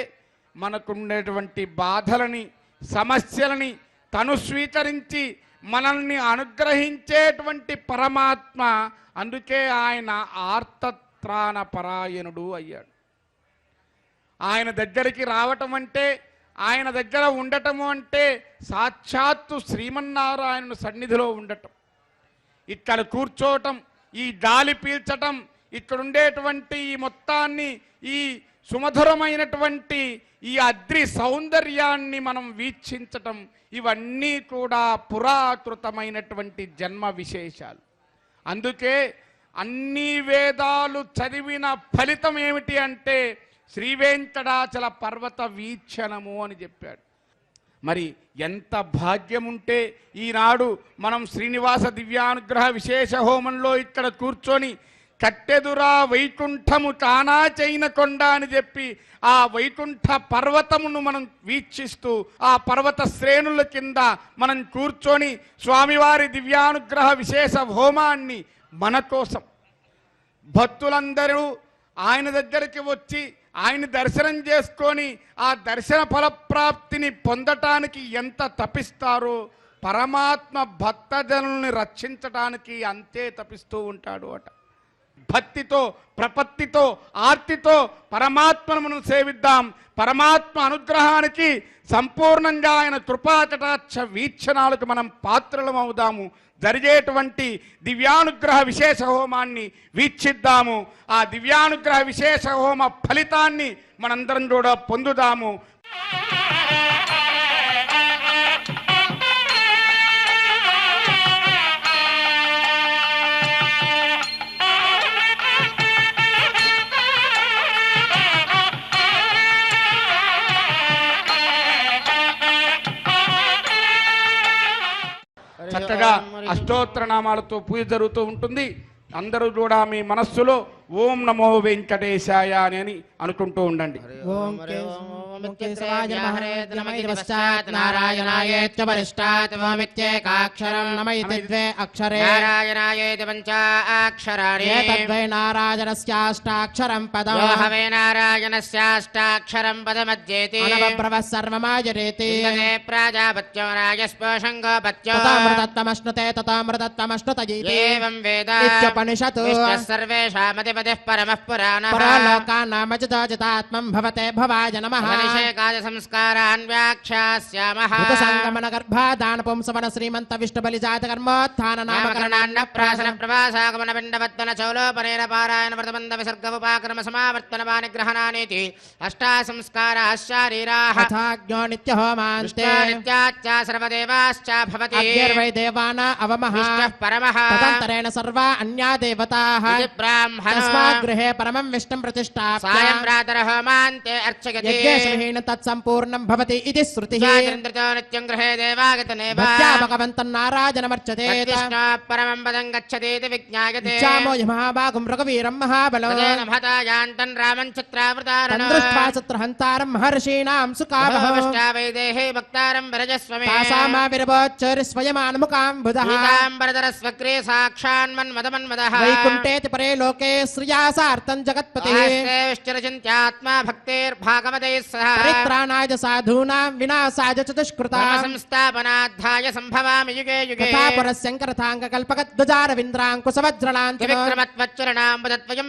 మనకుండేటువంటి బాధలని సమస్యలని తను స్వీకరించి మనల్ని అనుగ్రహించేటువంటి పరమాత్మ. అందుకే ఆయన ఆర్తత్రాణ పరాయణుడు అయ్యాడు. ఆయన దగ్గరికి రావటం అంటే, ఆయన దగ్గర ఉండటము అంటే సాక్షాత్తు శ్రీమన్నారాయణుని సన్నిధిలో ఉండటం, ఇక్కడ కూర్చోవటం, ఈ గాలి పీల్చటం, ఇక్కడ ఉండేటువంటి ఈ మొత్తాన్ని, ఈ సుమధురమైనటువంటి ఈ అద్రి సౌందర్యాన్ని మనం వీక్షించటం, ఇవన్నీ కూడా పురాకృతమైనటువంటి జన్మ విశేషాలు. అందుకే అన్ని వేదాలు చదివిన ఫలితం ఏమిటి అంటే శ్రీవేంకటాచల పర్వత వీక్షణము అని చెప్పాడు. మరి ఎంత భాగ్యం ఉంటే ఈనాడు మనం శ్రీనివాస దివ్యానుగ్రహ విశేష హోమంలో ఇక్కడ కూర్చొని కట్టెదురా వైకుంఠము తానా చైన కొండ అని చెప్పి ఆ వైకుంఠ పర్వతమును మనం వీక్షిస్తూ ఆ పర్వత శ్రేణుల కింద మనం కూర్చొని స్వామివారి దివ్యానుగ్రహ విశేష హోమాన్ని మన కోసం భక్తులందరూ ఆయన దగ్గరికి వచ్చి ఆయన దర్శనం చేసుకొని ఆ దర్శన ఫలప్రాప్తిని పొందటానికి ఎంత తపిస్తారో పరమాత్మ భక్తజనుల్ని రక్షించటానికి అంతే తపిస్తూ ఉంటాడు అట. భక్తితో, ప్రపత్తితో, ఆర్తితో పరమాత్మను మనం సేవిద్దాం. పరమాత్మ అనుగ్రహానికి సంపూర్ణంగా ఆయన కృపాకటాక్ష వీక్షణాలకు మనం పాత్రలం అవుదాము. జరిగేటువంటి దివ్యానుగ్రహ విశేష హోమాన్ని వీక్షిద్దాము. ఆ దివ్యానుగ్రహ విశేష హోమ ఫలితాన్ని మనందరం కూడా పొందుదాము. చక్కగా అష్టోత్తర నామాలతో పూజ జరుగుతూ ఉంటుంది. అందరూ కూడా మీ మనస్సులో ఓం నమో వెంకటేశాయ అని అనుకుంటూ ఉండండి. ఓం కేశవాయ నమః నమ ఇతి పశ్చాత్ నారాయణాయేత్య పరిష్టాత్ ఓమిత్యేకాక్షరం నమ ఇతి ద్వే అక్షరే నారాయణాయేతి పంచాక్షరాణి ఏతద్వై నారాయణస్యాష్టాక్షరం పదం యో హవే నారాయణస్యాష్టాక్షరం పదమధ్యేతి అనవబ్రవః సర్వమాజరేతి తదే ప్రాజాపత్యం రాజస్పోషం గోపత్యం తతామృతత్వమశ్నుతే తతామృతత్వమశ్నుతయీతి ఏవం వేద ఇత్యుపనిషతు విష్ణుః సర్వేషామధిపతిః పరమః పురాణః పరలోకానామజితాజితాత్మం భవతే భవాయ నమః అభిషేకాయ సంస్కారాన్ వ్యాఖ్యాస్యామః ఋతుసంగమన గర్భాదాన పుంసవన శ్రీమంత విష్ణు బలిజాత కర్మోత్థాన నామకరణాన్న ప్రాసన ప్రవాసాగమన పిండవత్తన చౌలోపనేన పారాయణ వ్రతబంధ విసర్గ ఉపాక్రమ సమావర్తన పానిగ్రహణానేతి అష్టా సంస్కారాః శారీరాః తథాజ్ఞో నిత్య హోమాంతే నిత్యాచ్చ సర్వదేవాశ్చ భవతి అగ్నిర్వై దేవానా అవమః విష్ణుః పరమః తదంతరేణ సర్వా అన్యా దేవతాః ఇది బ్రాహ్మణో తస్మాత్ గృహే పరమం విష్ణుం ప్రతిష్ఠాప్య సాయం ప్రాతర హోమాంతే అర్చయతి యజ్ఞేశ్వరేణ తత్సంపూర్ణం భవతి ఇది శృతిః చంద్రతో నిత్యం గృహే దేవాగతనేవ భక్త్యా భగవంతం నారాయణమర్చతే విష్ణు పరమం పదం గచ్చతేతి విజ్ఞాయతే ఇచ్చామో మహాభాగం రఘువీరం మహాబలో తదేన మహతాయాంతం రామం చిత్రావృతారణో తందృష్ట్వా చిత్రహంతారం మహర్షీణాం సుకామః వైదేహే భక్తారం వరజస్వమే తాసామా విరవోచ్చరి స్వయమాన్ముఖాం బుధః పీతాంబరధర స్వక్రే సాక్షాన్మన్మదమన్మదః వైకుంఠేతి పరే లోకే శ్రియాసార్థం జగత్పతిః ఆస్తే విశ్చరచింత్యాత్మా భక్తేర్భాగవతైః సహ పరిత్రాణాయ సాధూనాం వినాశాయ చతుష్కృతాం సంస్థాపనార్థాయ సంభవామి యుగే యుగే తథాపరశంకరథాంగకల్పకద్వజారవింద్రాంకుశవజ్రలాంతినో త్రివిక్రమత్వచ్చరణాం మదత్వయం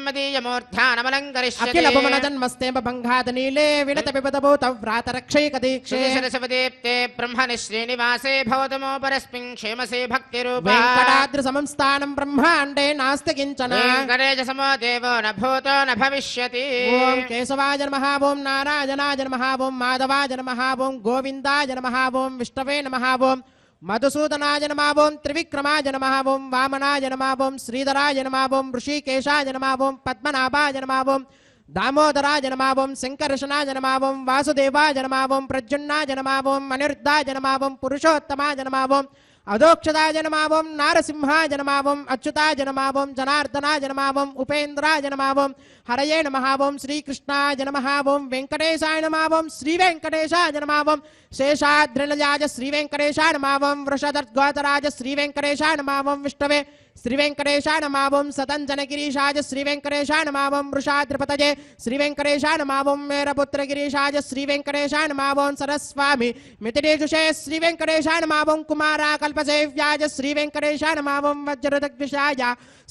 అఖిల భువన జన్మస్తేమ భంగాద నీలే వినత విపదభూత వ్రాతరక్షైక దీక్షే శిరసవదీప్తే బ్రహ్మణి శ్రీనివాసే భవతమోపరస్మిన్ క్షేమసే భక్తిరూపా వెంకటాద్రి సమం స్థానం బ్రహ్మాండే నాస్తి కించన వెంకటేశ సమో దేవో న భూతో న భవిష్యతి ఓం కేశవాయ నమః ఓం నారాయణాయ నమః ఓం మాధవాయ నమః ఓం గోవిందాయ నమః ఓం విష్ణవే నమః ఓం మధుసూదనాయ నమః ఓం త్రివిక్రమాయ నమః ఓం వామనాయ నమః ఓం శ్రీధరాయ నమః ఓం ఋషికేశాయ నమః ఓం పద్మనాభాయ నమః ఓం దామోదరాయ నమః ఓం శంకర్షణాయ నమః ఓం వాసుదేవాయ నమః ఓం ప్రద్యుమ్నాయ నమః ఓం అనిరుద్ధాయ నమః ఓం పురుషోత్తమాయ నమః ఓం అధోక్షదాయ నమః ఓం నారసింహాయ నమః ఓం అచ్యుతాయ నమః ఓం జనార్దనాయ నమః ఓం ఉపేంద్రాయ నమః ఓం హరయే నమః ఓం శ్రీకృష్ణాయ నమః ఓం వెంకటేశాయ నమః ఓం శ్రీ వెంకటేశాయ నమః ఓం శేషాద్రిలయాయ శ్రీ వెంకటేశాయ నమః ఓం వృషధర్గోతరాయ శ్రీ వెంకటేశాయ నమః ఓం విష్ణవే శ్రీ వెంకటేశాయ నమః ఓం సతంజనగిరీశాయ శ్రీ వెంకటేశాయ నమః ఓం వృషాద్రిపతయే శ్రీ వెంకటేశాయ నమః ఓం మేరపుత్రగిరీశాయ శ్రీ వెంకటేశాయ నమః ఓం సరస్వామి మితిరేజుషే శ్రీ వెంకటేశాయ నమః ఓం కుమారా కల్పసేవ్యాయ శ్రీ వెంకటేశాయ నమః ఓం వజ్రదగ్విషాయ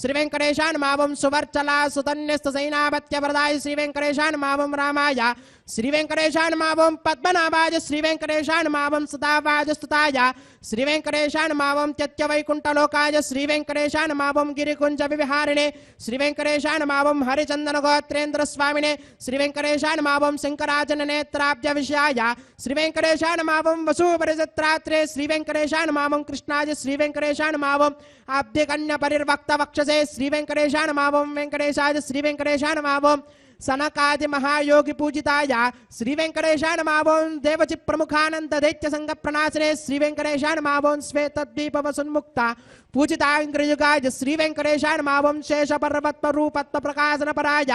శ్రీ వెంకటేశాయ నమః ఓం సువర్చలా సుతన్యస్త సైనాపత్యవరదాయ శ్రీ వెంకటేశాయ నమః ఓం రామాయ శ్రీ వెంకటేశాయ నమః ఓం పద్మనాభాయ శ్రీ వెంకటేశాయ నమః ఓం సదావాయ స్తుతాయ శ్రీ వెంకటేశాయ నమః ఓం త్యత్యవైకుంఠలోకాయ శ్రీ వెంకటేశాయ నమః ఓం గిరికుంజ విహారిణే శ్రీ వెంకటేశాయ నమః ఓం హరిచందన గోత్రేంద్ర స్వామినే శ్రీ వెంకటేశాయ నమః ఓం శంకరాజన నేత్రాబ్జ విషయాయ శ్రీ వెంకటేశాయ నమః ఓం వసూపరిజత్రాత్రే శ్రీ వెంకటేశాయ నమః ఓం కృష్ణాయ శ్రీ వెంకటేశాయ నమః ఓం ఆబ్దికన్య పరిర్వక్త వక్షసే శ్రీ వెంకటేశాయ నమః ఓం వెంకటేశాయ శ్రీ వెంకటేశాయ నమః ఓం సనకాది మహాయోగి పూజితాయ శ్రీ వెంకటేశాయ నమః ఓం దేవచి ప్రముఖానంద దైత్య సంగ ప్రణాశనే శ్రీ వెంకటేశాయ నమః ఓం శ్వేతద్వీప వసున్ముక్త పూజితాంగ్రయుగాయ శ్రీ వెంకటేశాయ నమః ఓం శేష పర్వత్మ రూపత్వ ప్రకాశన పరాయ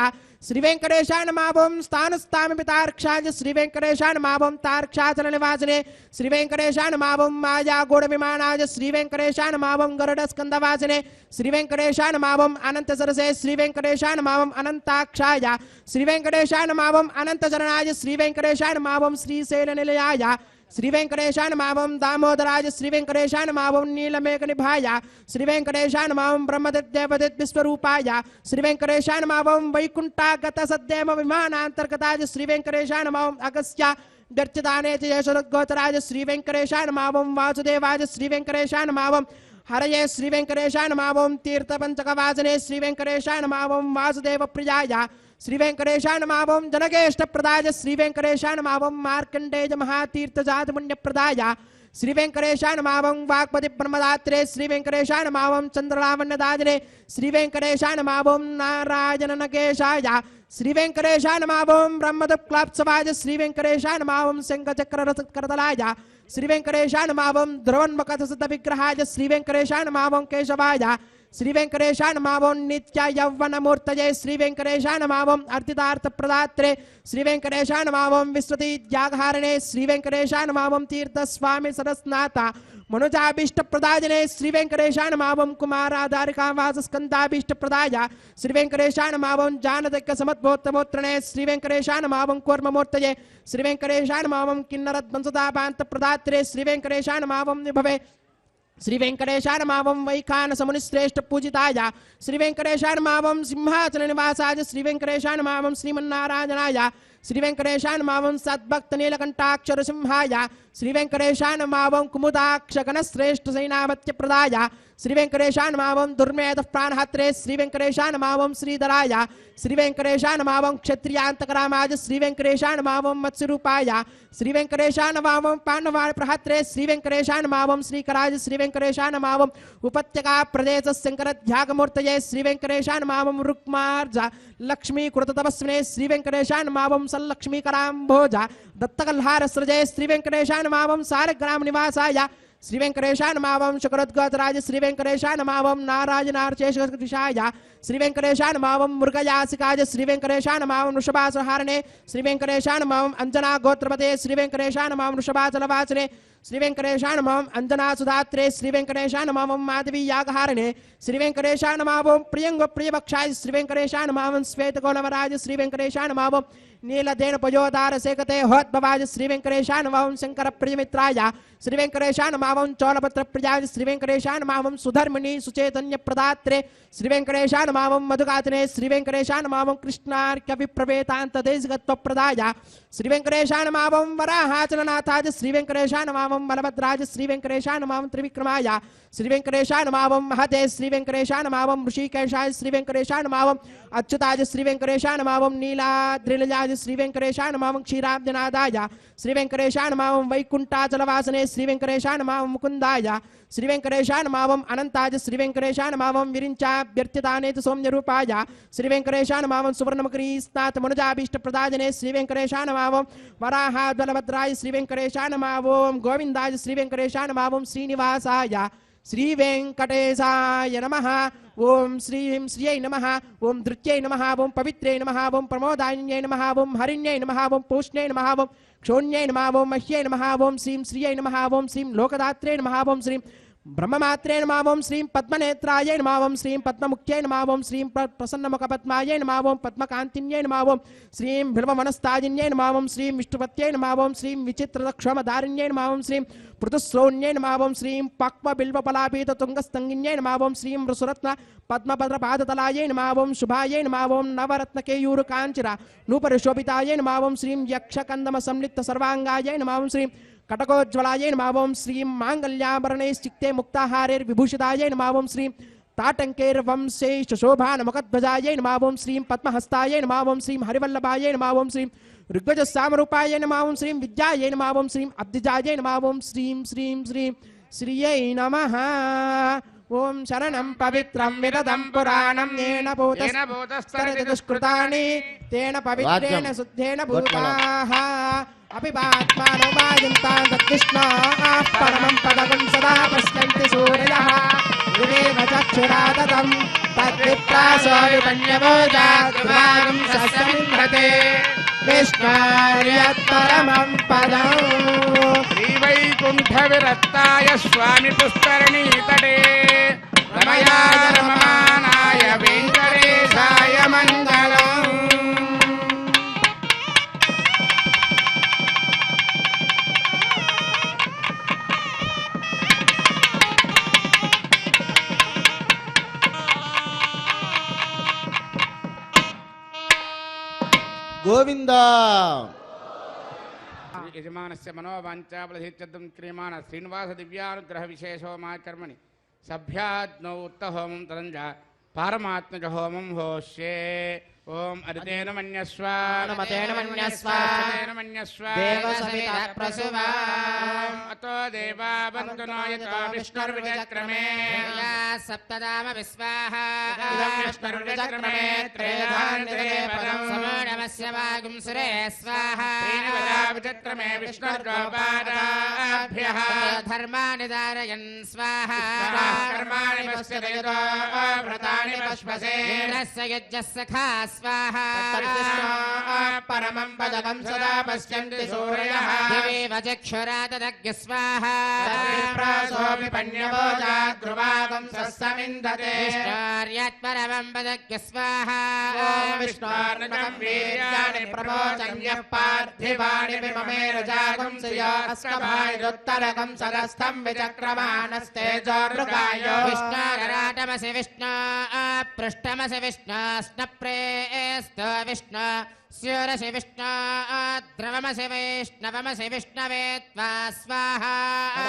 శ్రీ వెంకటేశాయ నమః ఓం స్థానస్థామి పితార్క్షాయ శ్రీ వెంకటేశాయ నమః ఓం తార్క్షాచల నివాసినే శ్రీ వెంకటేశాయ నమః ఓం మాయా గోడ విమానాయ శ్రీ వెంకటేశాయ నమః ఓం గరుడ స్కందవాసినే శ్రీ వెంకటేశాయ నమః ఓం అనంత సరసే శ్రీ వెంకటేశాయ నమః ఓం అనంతాక్షాయ శ్రీ వెంకటేశాయ నమః ఓం అనంత జననాయ శ్రీ వెంకటేశాయ నమః ఓం శ్రీశైల నిలయాయ श्री वेंकटेशाय नमः दामोदराज श्री वेंकटेशाय नमः नीलमेघनिभाय श्री वेंकटेशाय नमः ब्रह्मदेवदेव विश्वरूपाय श्री वेंकटेशाय नमः वैकुंठागत सद्देव विमानांतर्गताय श्री वेंकटेशाय नमः अगस्त्य गर्चिताने यशोदगोचराज श्री वेंकटेशाय नमः वासुदेवाय श्री वेंकटेशाय नमः हरये श्री वेंकटेशाय नमः तीर्थपंचकवासने श्री वेंकटेशाय नमः वासुदेव प्रियाय श्री वेंकटेशाय नमः जनकेष्ट प्रदाय श्री वेंकटेशाय नमः मार्कंडेय महातीर्थ जात पुण्य प्रदाय श्री वेंकटेशाय नमः वाक्पति ब्रह्मदात्रे श्री वेंकटेशाय नमः चंद्रलावण्य दाजने श्री वेंकटेशाय नमः नारायण नगेशाय श्री वेंकटेशाय नमः ब्रह्मदक्लाप्सवाय श्री वेंकटेशाय नमः शंखचक्र करतलाय श्री वेंकटेशाय नमः ध्रुवन्मकथसित विग्रहाय श्री वेंकटेशाय नमः केशवाय श्री वेंकटेशाय नमः नित्य यौवन मूर्तये श्री वेंकटेशाय नमः अर्थितार्थ प्रदात्रे श्री वेंकटेशाय नमः विश्रुति जागहारणे श्री वेंकटेशाय नमः तीर्थ स्वामी सरस्नाथा मनुजाभीष्ट प्रदायने श्री वेंकटेशाय नमः कुमाराधारिका वासस्कंदाभीष्ट प्रदाय श्री वेंकटेशाय नमः जानदक्य समद्भोत्रमोत्रणे श्री वेंकटेशाय नमः कूर्ममूर्तये श्री वेंकटेशाय नमः किन्नरद्वंसदापांत प्रदात्रे श्री वेंकटेशाय नमः विभवे श्री वेंकटेशाय नमः वैखान समुनिश्रेष्ठ पूजिताय श्री वेंकटेशाय नमः सिंहासन निवासाय श्री वेंकटेशाय नमः श्रीमन्नारायणाय श्री वेंकटेशाय नमः सद्भक्त नीलकंठाक्षर सिंहाय श्री वेंकटेशाय नमः कुमुदाक्ष गणश्रेष्ठ सेनापत्य प्रदाय श्री वेंकटेशाय नमः दुर्मेध प्राणहत्रे श्री वेंकटेशाय नमः श्रीधराय श्री वेंकटेशाय नमः क्षत्रियांतकरामाय श्री वेंकटेशाय नमः मत्स्यरूपाय श्री वेंकटेशाय नमः पांडवाय प्रहत्रे श्री वेंकटेशाय नमः श्रीकराज श्री वेंकटेशाय नमः उपत्यका प्रदेश शंकर ध्यागमूर्तये श्री वेंकटेशाय नमः रुक्मार्ज लक्ष्मी कृततपस्विने श्री वेंकटेशाय नमः सल्लक्ष्मीकराम्भोज दत्तकल्हार सृजये श्री वेंकटेशाय नमः सारग्राम निवासाय श्री वेंकटेशाय नमः शुक्रोद्गोचराज श्री वेंकटेशाय नमः नारायणार्चेशाय श्री वेंकटेशाय नमः मृगयासिकाय श्री वेंकटेशाय नमः वृषभासहारणे श्री वेंकटेशाय नमः अंजना गोत्रपते श्री वेंकटेशाय नमः वृषभाचलवासने श्री वेंकटेशाय नमः अंजना सुधात्रे श्री वेंकटेशाय नमः माधवी यागहारणे श्री वेंकटेशाय नमः प्रियंग प्रियभक्षाय श्री वेंकटेशाय नमः श्वेतगोलवराज श्री वेंकटेशाय नमः नीलदेन पयोदार सेकते होद्भवाय श्री वेंकटेशाय नमः शंकर प्रियमित्राय श्री वेंकटेशाय नमः चौलपत्र प्रियाय श्री वेंकटेशाय नमः सुधर्मिणी सुचैतन्य प्रदात्रे श्री वेंकटेशाय नमः मधुगातने श्री वेंकटेशाय नमः कृष्णार्क्य विप्रवेतांत देशगत्व प्रदाय श्री वेंकटेशाय नमः वराहाचलनाथाय श्री वेंकटेशाय नमः बलभद्राज श्री वेंकटेशाय नमः त्रिविक्रमाय श्री वेंकटेशाय नमः महते श्री वेंकटेशाय नमः ऋषिकेशाय श्री वेंकटेशाय नमः अच्युताय श्री वेंकटेशाय नमः नीलाद्रिलजाय श्री वेंकटेशाय नमः क्षीराब्जनादाय श्री वेंकटेशाय नमः वैकुंठाचलवासने श्री वेंकटेशाय नमः मुकुंदाय श्री वेंकटेशाय नमः अनंताय श्री वेंकटेशाय नमः विरिंचाभ्यर्थिताने सौम्य रूपाय श्री वेंकटेशाय नमः सुवर्णमुखरी स्नात मनुजाभीष्ट प्रदायने श्री वेंकटेशाय नमः वराहा बलभद्राय श्री वेंकटेशाय नमः गोविंदाय श्री वेंकटेशाय नमः श्रीनिवासाय श्री वेंकटेशाय नमः ओम श्रीं श्रियै नमः ओम धृत्यै नमः ओम पवित्रै नमः ओम प्रमोदान्यै नमः ओम हरिण्यै नमः ओम पूष्ण्यै नमः ओम क्षोण्यै नमः ओम मह्यै नमः ओम श्रीं श्रियै नमः ओम श्रीं लोकदात्रे नमः ओम श्रीं ब्रह्ममात्रे नमः ओम श्रीं पद्मनेत्राय नमः ओम श्रीं पद्ममुख्यै नमः ओम श्रीं प्रसन्नमुखपद्मायै नमः ओम पद्मकान्तिन्यै नमः ओम श्रीं बिल्ववनस्ताजिन्यै नमः ओम श्रीं विष्णुपत्यै नमः ओम श्रीं विचित्रक्षमधारिण्यै नमः ओम श्रीं पृथुश्रोण्यै नमः ओम श्रीं पक्वबिल्वपलापीत तुंगस्तंगिन्यै नमः ओम श्रीं वृषरत्न पद्मभद्रपादतलायै नमः ओम शुभायै नमः ओम नवरत्नकेयूरकाञ्चिरा नूपरिशोभितायै नमः ओम श्रीं यक्षकन्दम संलिप्त सर्वांगायै नमः ओम श्रीं कटकोज्ज्वलायै नमः ओम श्रीं मांगल्याभरणैश्चित्ते मुक्ताहारैर्विभूषितायै नमः ओम श्रीं ताटंकैर्वंशैश्च शोभानमुखध्वजायै नमः ओम श्रीं पद्महस्तायै नमः ओम श्रीं हरिवल्लभायै नमः ओम श्रीं ऋग्वजसामरूपायै नमः ओम श्रीं विद्यायै नमः ओम श्रीं अब्धिजायै नमः ओम श्रीं श्रीं श्रीं श्रियै नमः ओम शरणं पवित्रं विदधं पुराणं येन भूतस्तरित दुष्कृतानि तेन पवित्रेण शुद्धेन भूताः अपिबात्मानो वाजन्तां तत्कृष्णाः परमं पदकं सदा पश्यन्ति सूर्यः विवेक चक्षुरादतं तद्विप्रासो विपण्यवोजाद्वागं सस्यमिन्द्रते विष्णार्यत्परमं पदम् श्रीवैकुण्ठविरक्ताय स्वामी पुष्करणी तटे रमयाय रममानाय वेङ्कटेशाय मङ्गलम् గోవింద. యజమానస్య మనోవాంఛాఫలసిద్ధ్యర్థం క్రియమాణ శ్రీనివాస దివ్యానుగ్రహ విశేషోమాకర్మణి సభ్యాజ్ఞౌ ఉత్తహోమం తరంజ పారమాత్మజ హోమం హోష్యే. ఓం అరితేన మన్యస్వ అనుమతేన మన్యస్వ మన్యస్వ దేవసవిత ప్రసువా అతో దేవా బంధునో యతో విష్ణుర్విచక్రమే సప్తదామ విశ్వాహ ఇదం విష్ణుర్విచక్రమే త్రేధాన్యతే పదం సమోఢమస్య వాగుం సురే స్వాహ విచక్రమే విష్ణుర్గోపాదాభ్యః ధర్మాని ధారయన్ స్వాహ కర్మాణి పశ్యతో వ్రతాని పశ్వసే ఇంద్రస్య యజ్ఞస్య ఖా స్వాహ పరమం పదకం సదా పశ్యంతి సూర్యః దేవ చక్షురాతదగ్య స్వాహ ప్రాసోపి పన్యవోజాద్రువాగం సస్సమిందతే విష్ణోర్యత్పరమం పదగ్య స్వాహ ఓం విష్ణోర్నకం వీర్యాణి ప్రమోచన్యః పార్థివాణి విమమేరజాగం శ్రియో అష్టభాయురుత్తరకం సరస్థం విచక్రమాణస్తేజోరుగాయో విష్ణోరరాటమసి విష్ణో పృష్టమసి విష్ణో స్నప్రేస్తో విష్ణో స్యూరసి విష్ణో ద్రవమసి వైష్ణవమసి విష్ణవే త్వా స్వాహా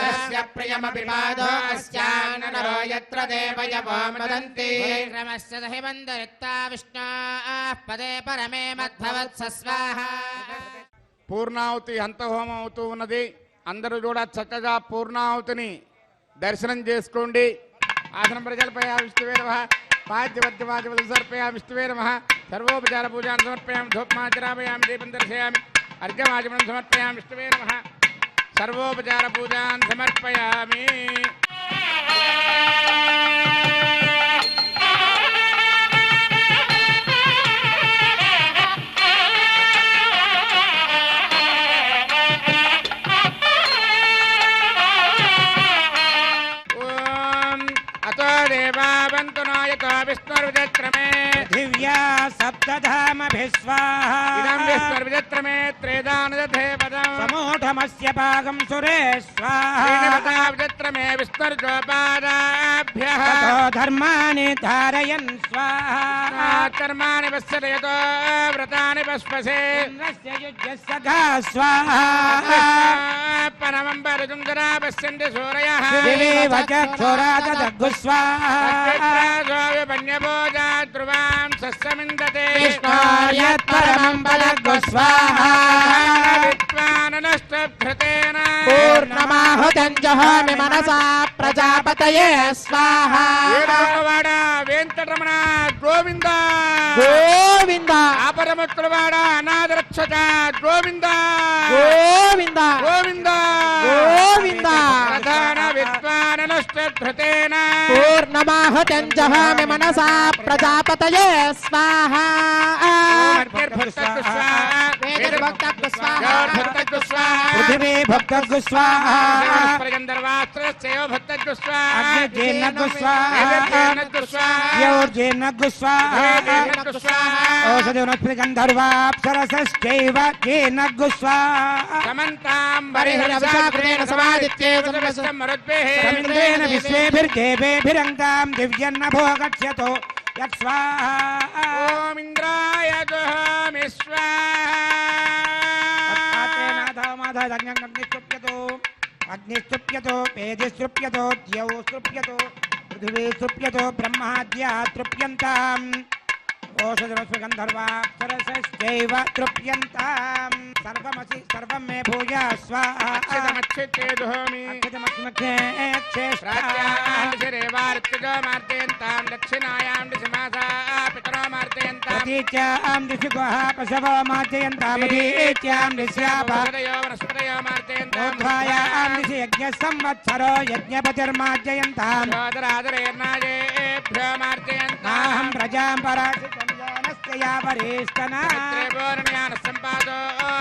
తస్య ప్రియమపి పాదో అస్యాననరో యత్ర దేవయవో మదంతి క్రమస్య దహి బంధరిత్తా విష్ణో పదే పరమే మధ్వవత్స స్వాహా. పూర్ణాహుతి హంతహోమం అవుతూ ఉన్నది. అందరూ కూడా చక్కగా పూర్ణాహుతిని దర్శనం చేసుకోండి. ఆసనం ప్రజలపై విష్ణువే నమః పాద్యవద్యవాద్యవలు సమర్పయా విష్ణువే నమః సర్వోపచార పూజాన్ సమర్పయామి ధూపమాచరామయామి దీపం దర్శయామి అర్ఘ్యమాచమనం సమర్పయామి విష్ణువే నమః సర్వోపచార పూజాన్ సమర్పయామి. విష్ణుర్విచక్రమే దివ్యా సప్తధామభిస్వాహా ఇదం విష్ణుర్విచక్రమే త్రేదానుదధే పదం సమూఢమస్య భాగం సురేశ్వాహా విచక్రమే విష్ణుర్గోపాదాభ్యః తతో ధర్మాని ధారయన్ స్వాహా కర్మాణి పశ్యతో వ్రతాని పశ్వసే ఇంద్రస్య యుజ్యస్య ఘా స్వాహా పరమం పరిజుంగరా పశ్యంతి సూరయః దివేవ చక్షురాతదగ్గు స్వాహా పన్యభోజా ధ్రువాం సస్సమిందతే విష్ణోర్యత్పరమం పదగ్గు స్వాహా విద్వాననష్టభృతేన పూర్ణమాహుతం జహామి మనసా ప్రజాపతయే స్వాహా ఏడవవాడ వెంకటరమణ గోవింద గోవింద ఆపరమత్తులవాడ అనాథరక్షక గోవింద గోవింద గోవింద గోవింద ప్రధాన విద్వాననష్టభృతేన పూర్ణమాహుతం జహామి మనసా ప్రజాపతయే స్వాహా వేదర్భక్తకు స్వాహా పృథివీ భక్తగ్గు స్వాహా భక్తగ్గు అగ్నిర్జేన్నగ్గు స్వాహా యోర్జేన్నగ్గు స్వాహా ఓషధి వనస్పతి గంధర్వాప్సరసశ్చైవ జేన్నగ్గు స్వాహా పరిహరవశాకృతేన సమాదిత్యే సమింద్రేణ విశ్వేభిర్దేవేభిరంగాం దివ్యన్నభో గచ్చతో యత్స్వాహా ఓం ఇంద్రాయ జహామి అగ్నిస్తృప్యతో పేదిస్తృప్యతో ద్యౌ స్తృప్యతో పృథివీ స్తృప్యతో బ్రహ్మాద్యా తృప్యంతాం ఓషధమస్మి గంధర్వాప్సరసశ్చైవ తృప్యంతాం సర్వమసి సర్వం మే భూయా స్వాహా అక్షతమక్షేజోమి ప్రాచ్యాం దక్షిణాయాం దిశమాసా పితరో మార్తయంతాం ప్రతీచ్యాం దిశి గుహ పశవో మార్జయంతామధీచ్యాం దిశ్యాప వనస్పతయో వనస్పతయో మార్తయంతాం ఊర్ధ్వాయాం దిశి యజ్ఞ సంవత్సరో యజ్ఞపతిర్మార్జయంతాం సోదరాదరేర్నాయేభ్యో మార్తయంతాం నాహం ప్రజాం పరాశితం యానస్య యావరేష్టనా త్రిభువనజ్ఞాన సంపాదో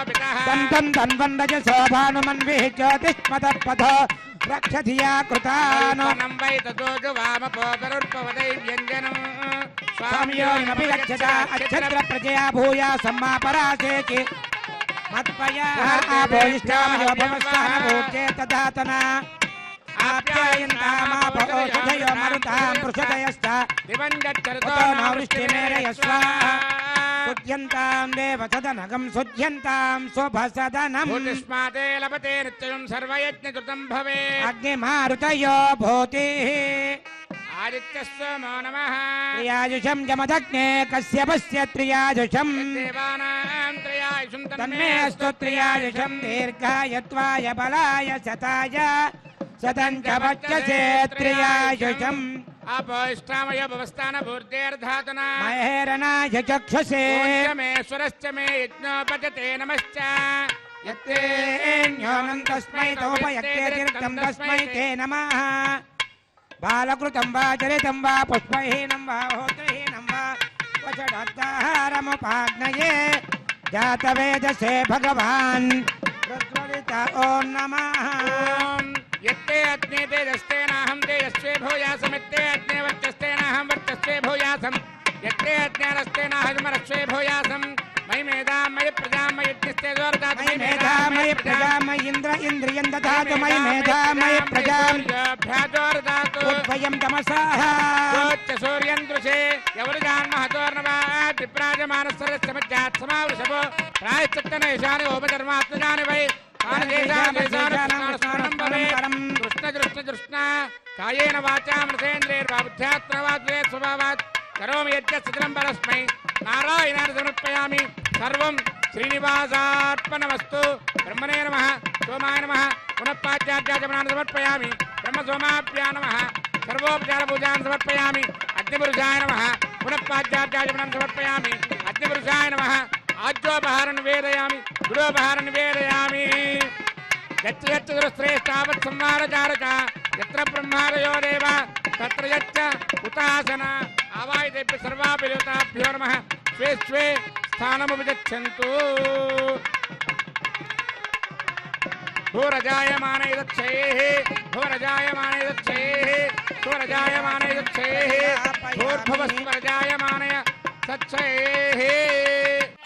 పితః తంతం తన్వందజ శోభానుమన్విః జ్యోతిష్మతపథో రక్షధియా కృతానో నం వై తదోజు వామపోపరుర్పవదై వ్యంజనం స్వామియోనపి గచ్చత అచ్చత్ర ప్రజయా భూయా సమ్మాపరాసేకి మత్పయా ఆభోయిష్టామయో భవస్సహన భూత్యే తదాతనా ఆప్యాయంతామాపౌషధయో మరుతాం పృషదయస్త దివంగచ్చరితో తతో నవృష్టిమేరయ స్వాహా सुध्यन्तां देवसदनगं सुध्यन्तां शुभसदनम् भूतिस्माते लभते नित्यं सर्वयज्ञकृतं भवेत् अग्निमारुतयो भूतिः आदित्यस्व नमो नमः त्रियाजुषं जमदग्ने कश्यपस्य त्रियाजुषम् देवानां त्रयायुषं तन्मे अस्तु त्रियाजुषं दीर्घायत्वाय बलाय शताय शतं च वच्यसे त्रियाजुषम् अपोष्टामय भवस्थान भूर्देर्धातुना महेरणाय चक्षुषे ोञ्चमेश्वरश्च मे यज्ञोपजते नमश्च यत्तेऽन्योनं तस्मै तोपयत्ते तीर्थं तस्मै ते नमः बालकृतं वा चरितं वा पुष्पहीनं वा होत्रहीनं वा क्वचिदत्ताहारमुपाग्नये जातवेदसे भगवान् प्रज्वलित ॐ नमः यत्ते अग्ने तेजस्तेनाहं तेजस्वे भूयासमित्ते अग्ने वर्चस्तेनाहं वर्चस्वे भूयासं यत्ते अज्ञानस्तेनाहमरस्वे भूयासं मयि मेधां मयि प्रजां मयि यज्ञस्ते जोर्दातु मयि मेधा मयि प्रजा मयि इन्द्र इन्द्रियं ददातु मयि मेधा मयि प्रजां भ्याजोर्दातु उद्भयं तमसः योच्च सूर्यं दृशे यवरुजान् महतोर्नवात् विप्राजमानस्सरस्य मज्जात् समावृषभो प्रायश्चित्तनैशानि ओपधर्मात्मजानि वै कृष्ण कायेन वाचा मृतेन्द्रियैर्वा बुद्ध्यात्मवाद्वे स्वभावात् करोमि यज्ञस्थितिं परस्मै नारायणाय समर्पयामि सर्वं श्रीनिवासार्पणमस्तु ब्रह्मणे नमः सोमाय नमः पुनः पाद्यार्चाचमनान् समर्पयामि ब्रह्मसोमाभ्यां नमः सर्वोपचारपूजान् समर्पयामि अग्निपुरुषाय नमः पुनः पाद्यार्चाचमनान् समर्पयामि अग्निपुरुषाय नमः आज्योपहारं निवेदयामि गुरोपहारं निवेदयामि यच्च यच्च दुरश्रेष्ठावत् संहारचारक यत्र ब्रह्मादयो देव तत्र यच्च उतासन आवाहितेभ्यः सर्वाभ्यो देवताभ्यो नमः स्वे स्वे स्थानमुपगच्छन्तु भूरजायमाने दक्षैः भूरजायमाने दक्षैः भूरजायमाने दक्षैः भूर्भुवस्वरजायमानय सच्छैः